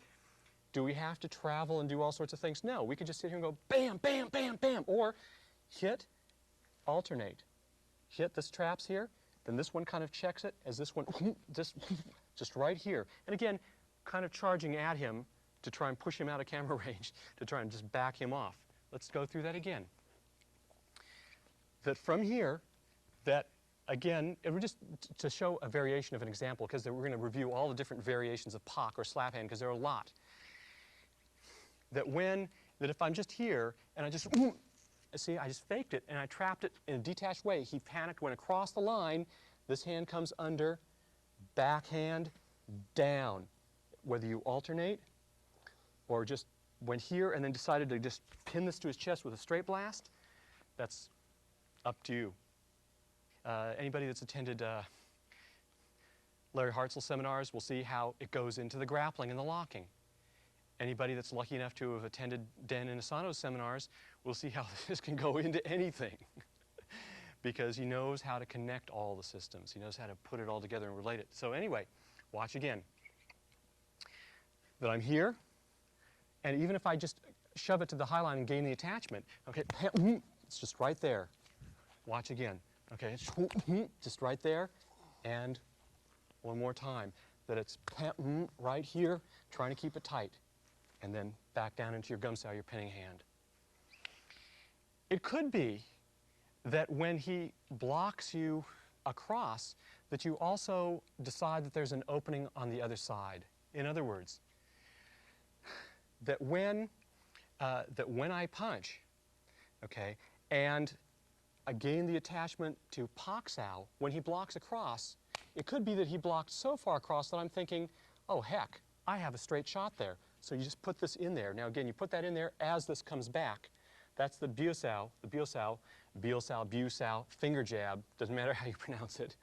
do we have to travel and do all sorts of things? No, we could just sit here and go bam, bam, bam, bam, or hit, alternate. Hit this traps here, then this one kind of checks it as this one, just right here. And again, kind of charging at him to try and push him out of camera range, to try and just back him off. Let's go through that again. That from here, that again, it was just to show a variation of an example, because we're going to review all the different variations of pock or slap hand, because there are a lot. That if I'm just here and I just, see, I just faked it and I trapped it in a detached way. He panicked, went across the line. This hand comes under, backhand, down. Whether you alternate or just went here and then decided to just pin this to his chest with a straight blast, that's up to you. Anybody that's attended Larry Hartzell seminars will see how it goes into the grappling and the locking. Anybody that's lucky enough to have attended Dan Inosanto's seminars will see how this can go into anything because he knows how to connect all the systems. He knows how to put it all together and relate it. So anyway, watch again. That I'm here, and even if I just shove it to the high line and gain the attachment, okay, it's just right there. Watch again. Okay, it's just right there, and one more time. That it's right here, trying to keep it tight, and then back down into your gum sow, your pinning hand. It could be that when he blocks you across, that you also decide that there's an opening on the other side. In other words, that when I punch, okay, and I gain the attachment to pock sow, when he blocks across, it could be that he blocked so far across that I'm thinking, oh heck, I have a straight shot there. So you just put this in there. Now again, you put that in there as this comes back. That's the biosao, biosao, finger jab, doesn't matter how you pronounce it.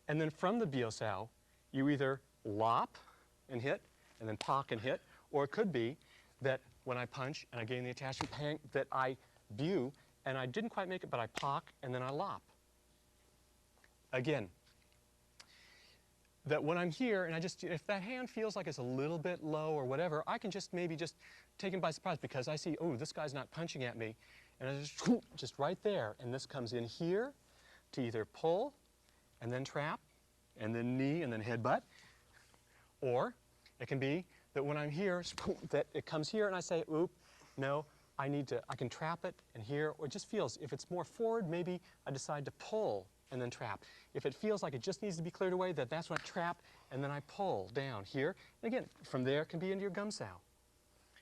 And then from the biosao, you either lop and hit, and then pock and hit, or it could be that when I punch and I gain the attachment, pang, that I bu, and I didn't quite make it, but I pock and then I lop. Again, that when I'm here and if that hand feels like it's a little bit low or whatever, I can just maybe just take him by surprise because I see, oh, this guy's not punching at me. And I just right there. And this comes in here to either pull and then trap and then knee and then headbutt. Or it can be that when I'm here, that it comes here and I say, oop, no, I can trap it and here, or it just feels, if it's more forward, maybe I decide to pull and then trap. If it feels like it just needs to be cleared away, that's when I trap and then I pull down here. And again, from there it can be into your gum sow.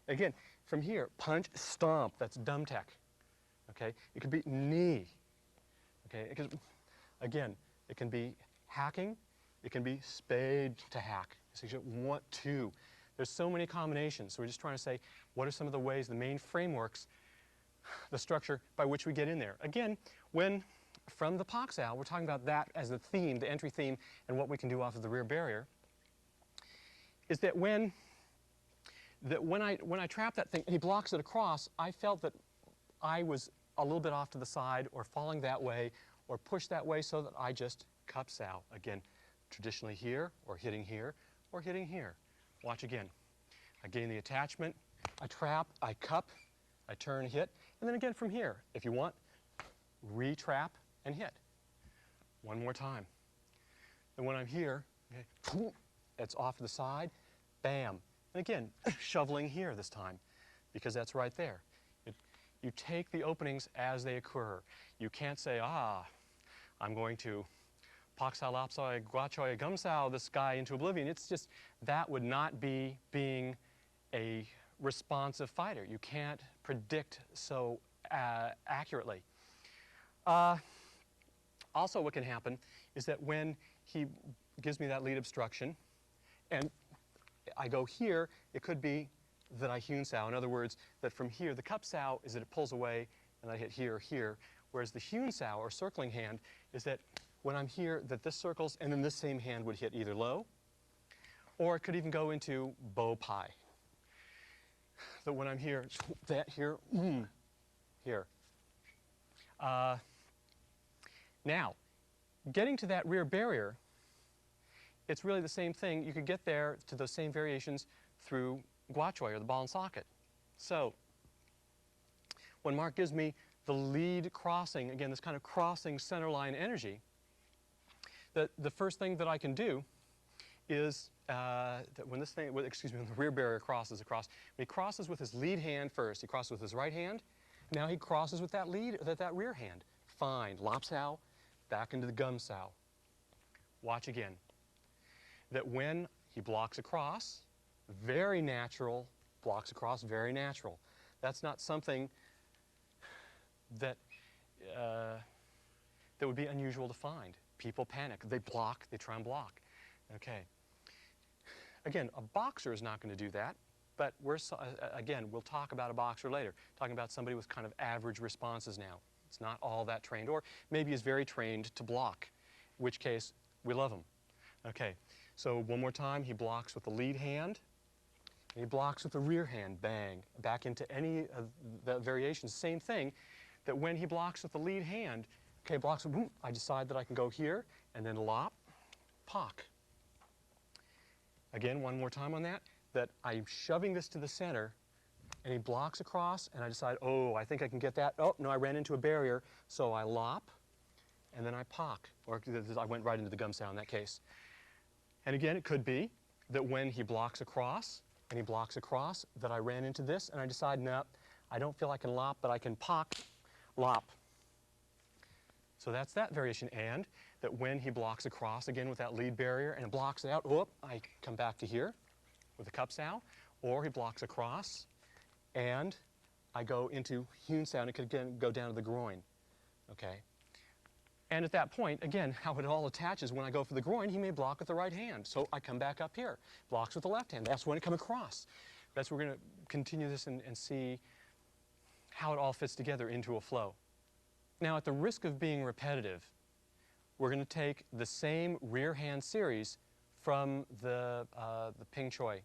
Again, from here, punch, stomp, that's dumb tech. Okay? It could be knee. Okay? Again, it can be hacking, it can be spade to hack. So you want to. There's so many combinations. So we're just trying to say, what are some of the ways, the main frameworks, the structure by which we get in there. Again, from the pock sow, we're talking about that as the theme, the entry theme, and what we can do off of the rear barrier, is that when I trap that thing and he blocks it across, I felt that I was a little bit off to the side or falling that way or pushed that way, so that I just cup sow. Again, traditionally here or hitting here or hitting here. Watch again. I gain the attachment, I trap, I cup, I turn, hit, and then again from here, if you want, re-trap and hit. One more time. And when I'm here, okay, it's off to the side, bam. And again, shoveling here this time, because that's right there. You take the openings as they occur. You can't say, I'm going to pock sow, lop sow, guat choy, gum sow this guy into oblivion. It's just, that would not be being a responsive fighter. You can't predict so accurately. Also what can happen is that when he gives me that lead obstruction and I go here, it could be that I hewn sow. In other words, that from here, the cup sow is that it pulls away and I hit here, here. Whereas the hewn sow, or circling hand, is that when I'm here, that this circles, and then this same hand would hit either low, or it could even go into bow pie. That when I'm here, that here, here. Now, getting to that rear barrier, it's really the same thing. You could get there to those same variations through gua choi, or the ball and socket. So, when Mark gives me the lead crossing, again, this kind of crossing centerline energy, the first thing that I can do is that when this thing, when the rear barrier crosses across, when he crosses with his lead hand first, he crosses with his right hand, now he crosses with that that rear hand. Fine, lop sow, back into the gum sow. Watch again. That when he blocks across, very natural, blocks across, very natural. That's not something that that would be unusual to find. People panic. They block. They try and block. Okay. Again, a boxer is not going to do that, but again, we'll talk about a boxer later. Talking about somebody with kind of average responses now. It's not all that trained, or maybe is very trained to block, in which case we love him. Okay. So one more time, he blocks with the lead hand, and he blocks with the rear hand, bang. Back into any of the variations, same thing, that when he blocks with the lead hand, okay, blocks, boom, I decide that I can go here, and then lop, pock. Again, one more time on that, that I'm shoving this to the center, and he blocks across, and I decide, oh, I think I can get that. Oh, no, I ran into a barrier, so I lop, and then I pock, or I went right into the gum sow in that case. And again, it could be that when he blocks across, and he blocks across, that I ran into this, and I decide, no, I don't feel I can lop, but I can pock, lop. So that's that variation. And that when he blocks across, again with that lead barrier, and it blocks it out, whoop, I come back to here with the cup sow, or he blocks across, and I go into hewn sow, and it could again go down to the groin. Okay. And at that point, again, how it all attaches, when I go for the groin, he may block with the right hand. So I come back up here, blocks with the left hand. That's when it comes across. That's where we're going to continue this and see how it all fits together into a flow. Now, at the risk of being repetitive, we're going to take the same rear hand series from the ping choi,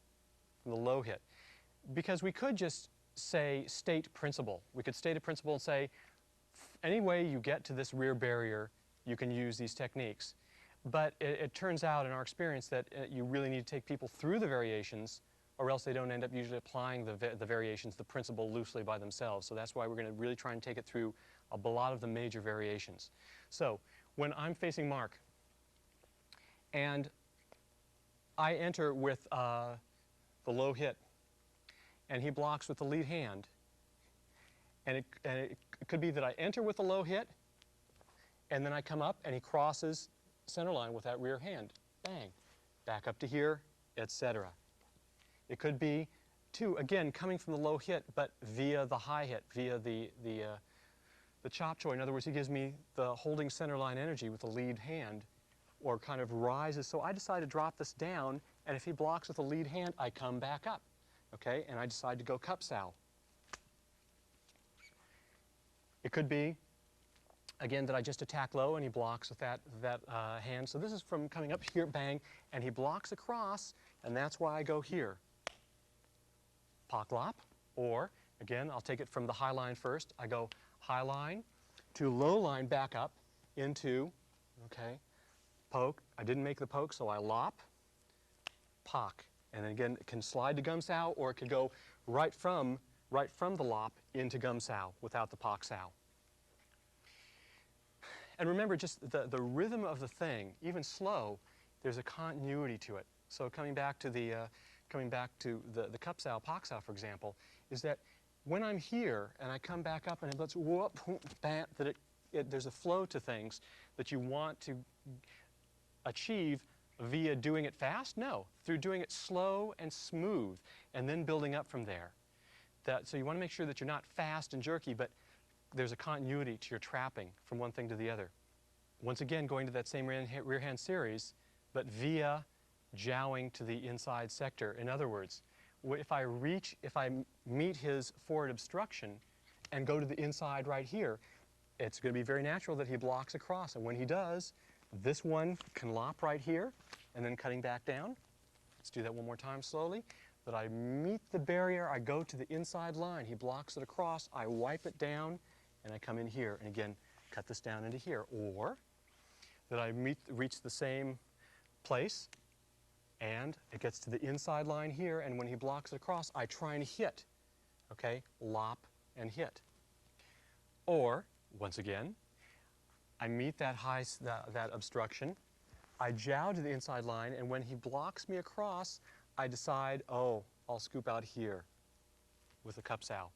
from the low hit. Because we could just say state principle. We could state a principle and say, any way you get to this rear barrier, you can use these techniques. But it turns out in our experience that you really need to take people through the variations, or else they don't end up usually applying the variations, the principle, loosely by themselves. So that's why we're going to really try and take it through a lot of the major variations. So when I'm facing Mark, and I enter with the low hit, and he blocks with the lead hand, and it could be that I enter with a low hit, and then I come up and he crosses center line with that rear hand. Bang. Back up to here, etc. It could be, too, again, coming from the low hit, but via the high hit, via the chop choi. In other words, he gives me the holding center line energy with the lead hand, or kind of rises. So I decide to drop this down, and if he blocks with the lead hand, I come back up. Okay, and I decide to go cup sow. It could be, again, that I just attack low and he blocks with that hand. So this is from coming up here, bang, and he blocks across, and that's why I go here. Pock lop, or, again, I'll take it from the high line first. I go high line to low line, back up into, okay, poke. I didn't make the poke, so I lop, pock. And then again, it can slide to gum sow, or it could go right from the lop into gum sow without the pock sow. And remember, just the rhythm of the thing, even slow, there's a continuity to it. So coming back to the cup sow, pock sow, for example, is that when I'm here and I come back up and let's whoop, bam, that there's a flow to things that you want to achieve via doing it fast? No, through doing it slow and smooth, and then building up from there. So you want to make sure that you're not fast and jerky, but there's a continuity to your trapping from one thing to the other. Once again, going to that same rear hand series, but via jowing to the inside sector. In other words, if I meet his forward obstruction and go to the inside right here, it's going to be very natural that he blocks across. And when he does, this one can lop right here, and then cutting back down. Let's do that one more time slowly. That I meet the barrier, I go to the inside line. He blocks it across, I wipe it down, and I come in here, and again, cut this down into here. Or that I reach the same place, and it gets to the inside line here, and when he blocks it across, I try and hit. Okay, lop and hit. Or, once again, I meet that obstruction, I jow to the inside line, and when he blocks me across, I decide, oh, I'll scoop out here with the cup sow.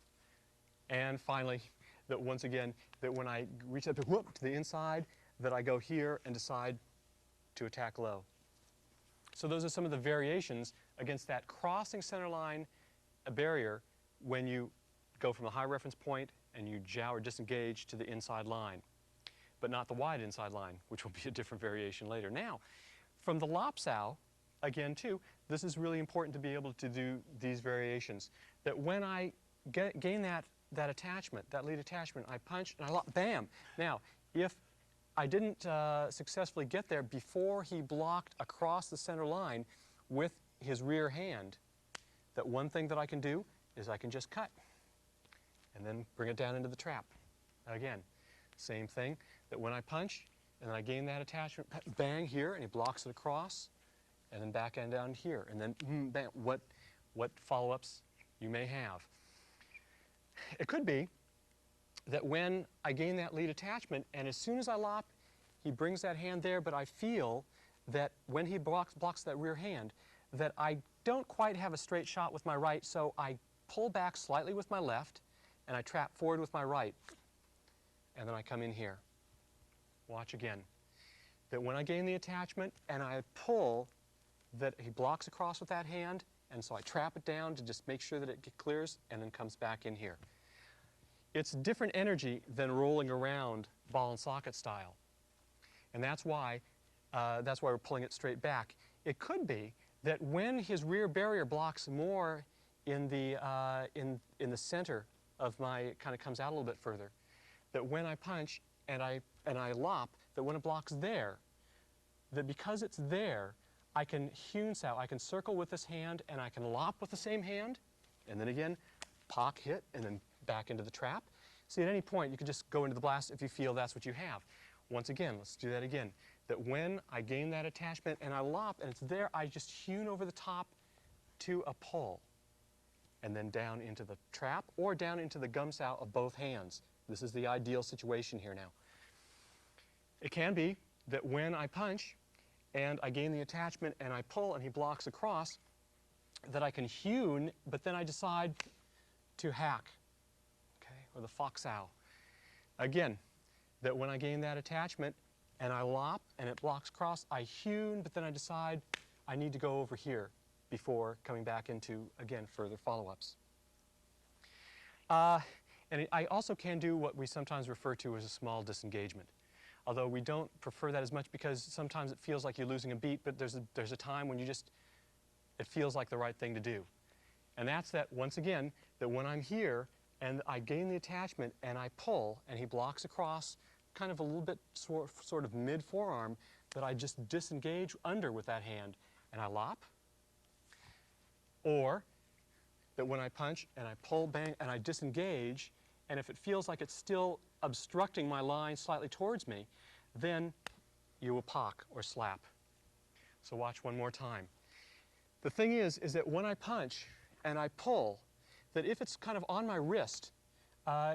And finally, that once again, that when I reach up to the inside, that I go here and decide to attack low. So those are some of the variations against that crossing center line barrier when you go from a high reference point and you jow or disengage to the inside line, but not the wide inside line, which will be a different variation later. Now, from the lop sow, again too, this is really important to be able to do these variations. That when I gain that attachment, that lead attachment, I punch and I lop, bam! Now, if I didn't successfully get there before he blocked across the center line with his rear hand, that one thing that I can do is I can just cut and then bring it down into the trap. Again, same thing, that when I punch and then I gain that attachment, bang here, and he blocks it across, and then back and down here, and then bam, what follow-ups you may have. It could be that when I gain that lead attachment, and as soon as I lop, he brings that hand there, but I feel that when he blocks that rear hand, that I don't quite have a straight shot with my right, so I pull back slightly with my left, and I trap forward with my right, and then I come in here. Watch again. That when I gain the attachment and I pull, that he blocks across with that hand, and so I trap it down to just make sure that it clears, and then comes back in here. It's different energy than rolling around ball and socket style. And that's why we're pulling it straight back. It could be that when his rear barrier blocks more in the center of my, kind of comes out a little bit further, that when I punch and I lop, that when it blocks there, that because it's there, I can hewn sow, I can circle with this hand and I can lop with the same hand, and then again, pock, hit, and then back into the trap. See, at any point, you can just go into the blast if you feel that's what you have. Once again, let's do that again. That when I gain that attachment and I lop and it's there, I just hewn over the top to a pull, and then down into the trap or down into the gum sow of both hands. This is the ideal situation here now. It can be that when I punch and I gain the attachment and I pull and he blocks across, that I can hewn, but then I decide to hack, okay, or the fox owl. Again, that when I gain that attachment and I lop and it blocks across, I hewn, but then I decide I need to go over here before coming back into, again, further follow-ups. And I also can do what we sometimes refer to as a small disengagement. Although we don't prefer that as much because sometimes it feels like you're losing a beat, but there's a time when it feels like the right thing to do. And that's that, once again, that when I'm here and I gain the attachment and I pull and he blocks across kind of a little bit sort of mid-forearm, that I just disengage under with that hand and I lop. Or that when I punch and I pull, bang, and I disengage, and if it feels like it's still obstructing my line slightly towards me, then you will pock or slap. So watch one more time. The thing is that when I punch and I pull, that if it's kind of on my wrist,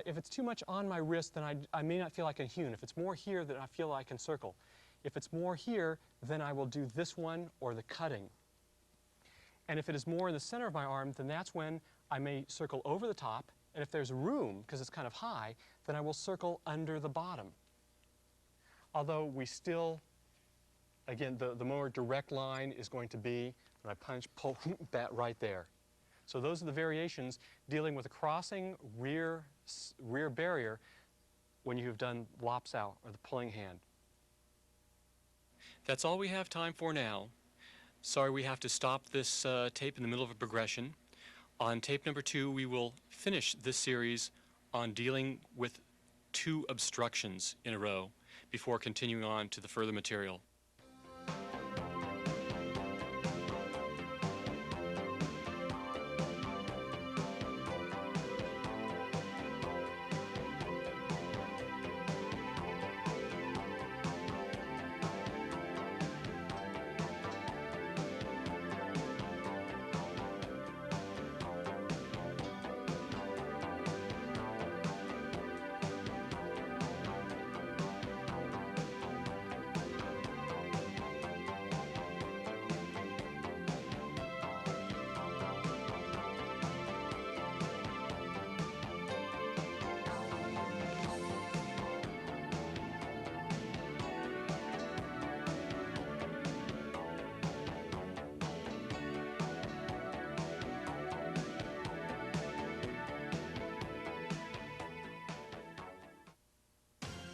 if it's too much on my wrist, then I may not feel like I can hewn. If it's more here, then I feel I can circle. If it's more here, then I will do this one or the cutting. And if it is more in the center of my arm, then that's when I may circle over the top, and if there's room, because it's kind of high, then I will circle under the bottom. Although we still, again, the more direct line is going to be when I punch, pull, that right there. So those are the variations dealing with a crossing rear barrier when you have done lop sow or the pulling hand. That's all we have time for now. Sorry we have to stop this tape in the middle of a progression. On tape number 2, we will finish this series on dealing with 2 obstructions in a row before continuing on to the further material.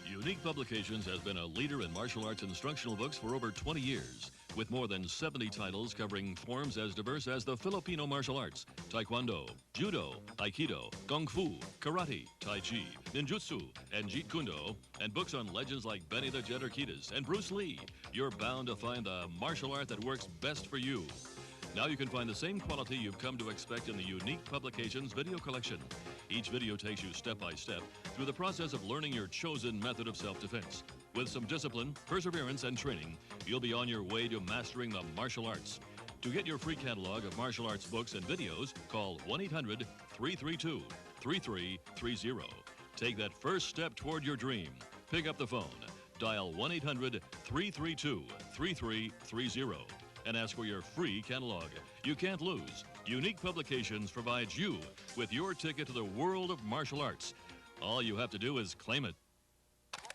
Unique Publications has been a leader in martial arts instructional books for over 20 years, with more than 70 titles covering forms as diverse as the Filipino martial arts, Taekwondo, Judo, Aikido, Kung Fu, Karate, Tai Chi, Ninjutsu, and Jeet Kune-do, and books on legends like Benny the Jet Urquidez and Bruce Lee. You're bound to find the martial art that works best for you. Now you can find the same quality you've come to expect in the Unique Publications video collection. Each video takes you step by step through the process of learning your chosen method of self-defense. With some discipline, perseverance, and training, you'll be on your way to mastering the martial arts. To get your free catalog of martial arts books and videos, call 1-800-332-3330. Take that first step toward your dream. Pick up the phone. Dial 1-800-332-3330. And ask for your free catalog. You can't lose. Unique Publications provides you with your ticket to the world of martial arts. All you have to do is claim it.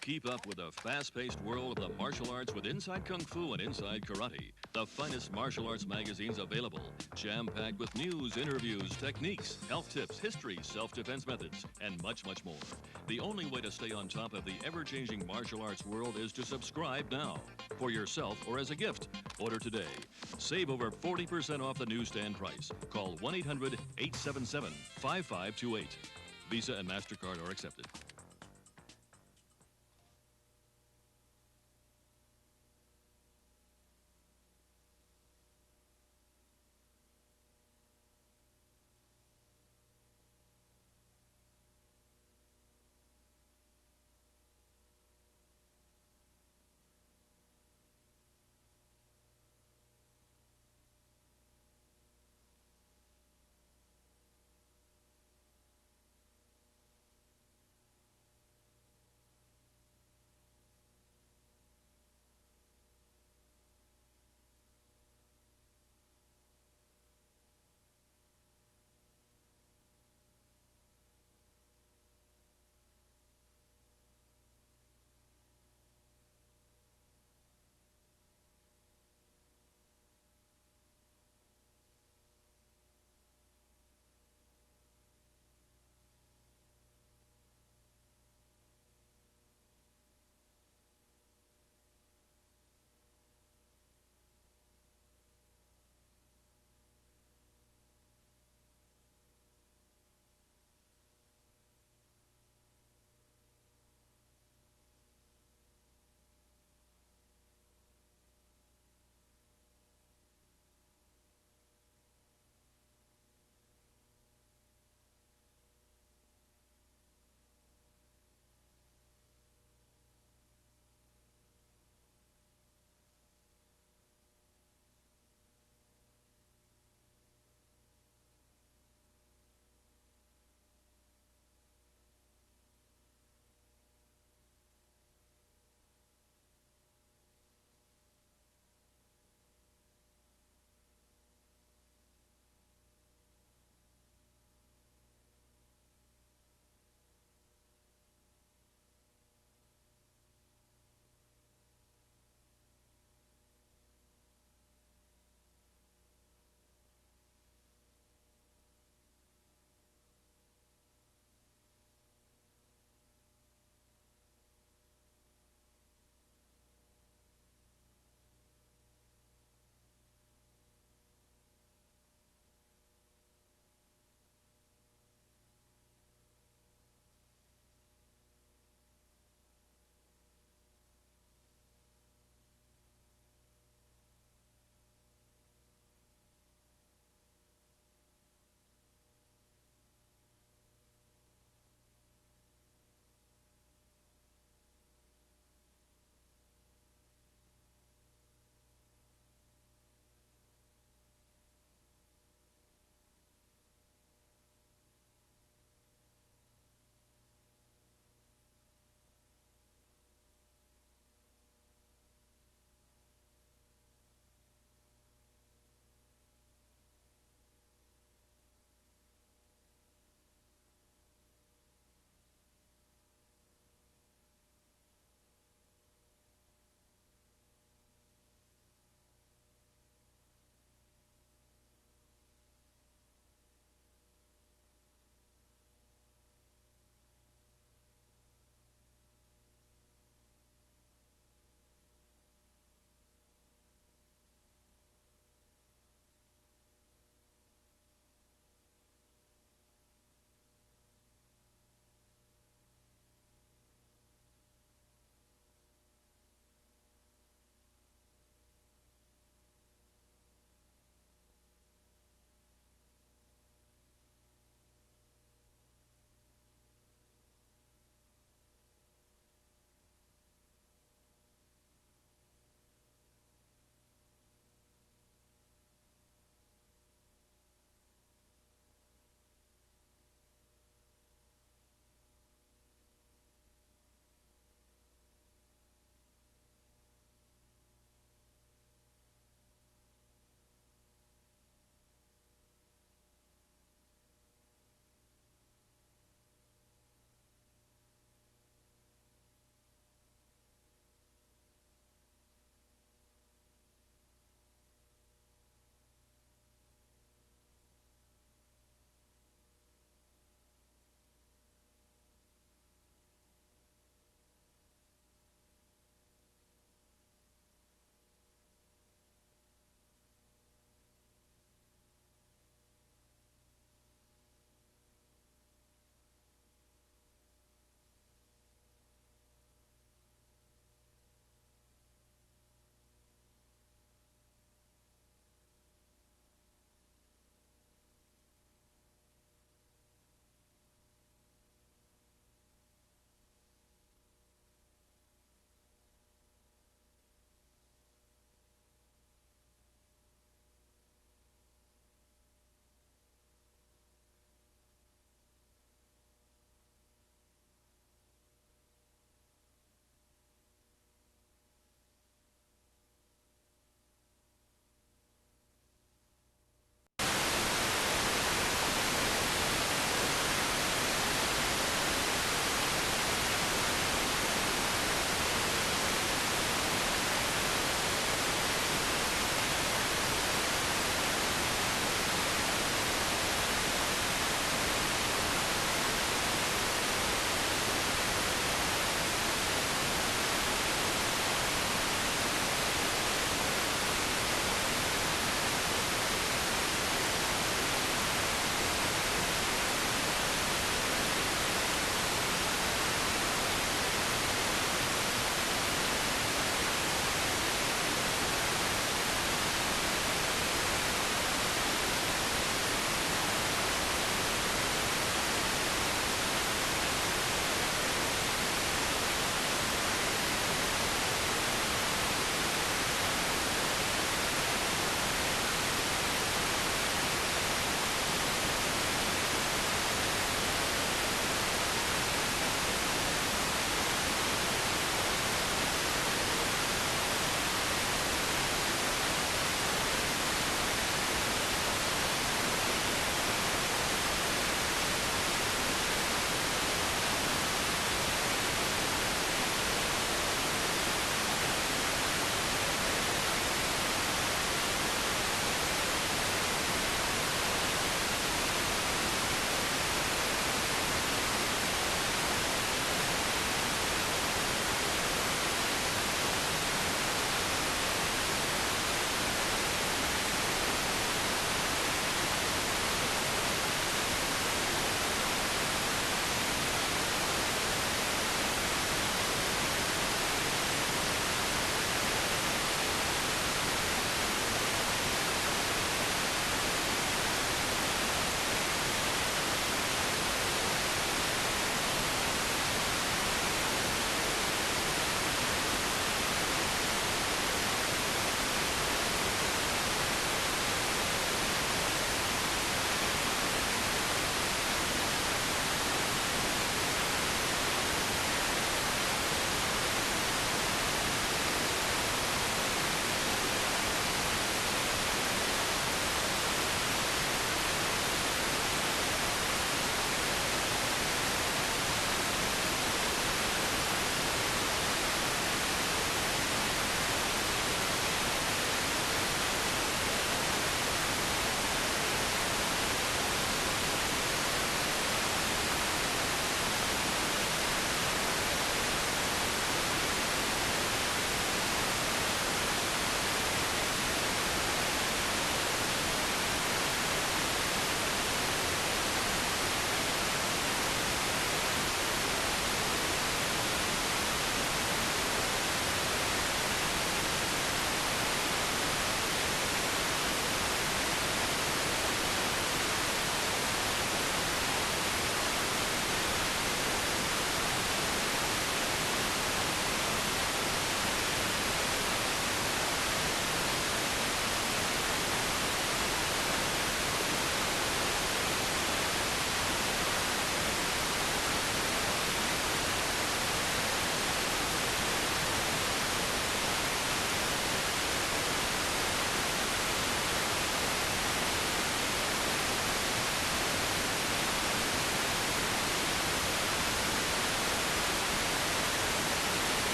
Keep up with the fast-paced world of the martial arts with Inside Kung Fu and Inside Karate, the finest martial arts magazines available, jam-packed with news, interviews, techniques, health tips, history, self-defense methods, and much, much more. The only way to stay on top of the ever-changing martial arts world is to subscribe now, for yourself or as a gift. Order today. Save over 40% off the newsstand price. Call 1-800-877-5528. Visa and MasterCard are accepted.